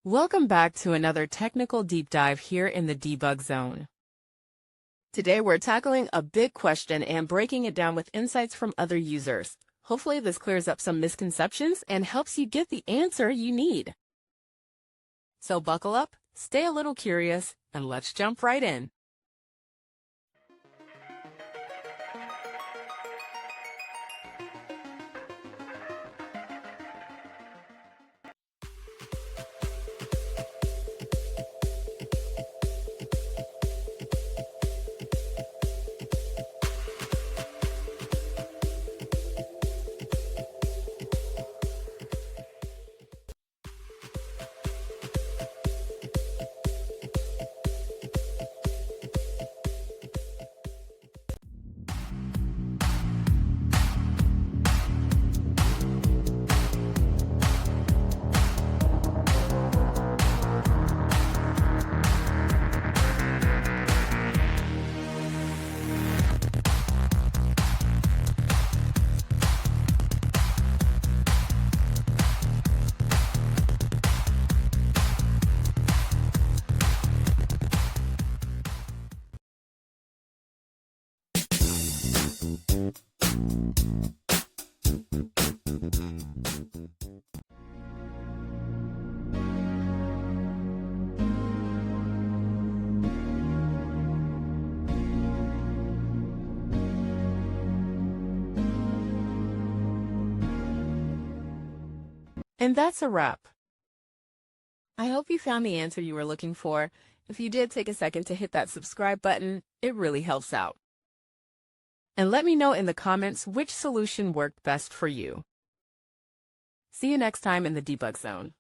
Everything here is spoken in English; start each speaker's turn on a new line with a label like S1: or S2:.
S1: Welcome back to another technical deep dive here in the debug zone. Today we're tackling a big question and breaking it down with insights from other users. Hopefully this clears up some misconceptions and helps you get the answer you need. So buckle up, stay a little curious, and let's jump right in. And that's a wrap. I hope you found the answer you were looking for. If you did, take a second to hit that subscribe button. It really helps out. And let me know in the comments which solution worked best for you. See you next time in the debug zone.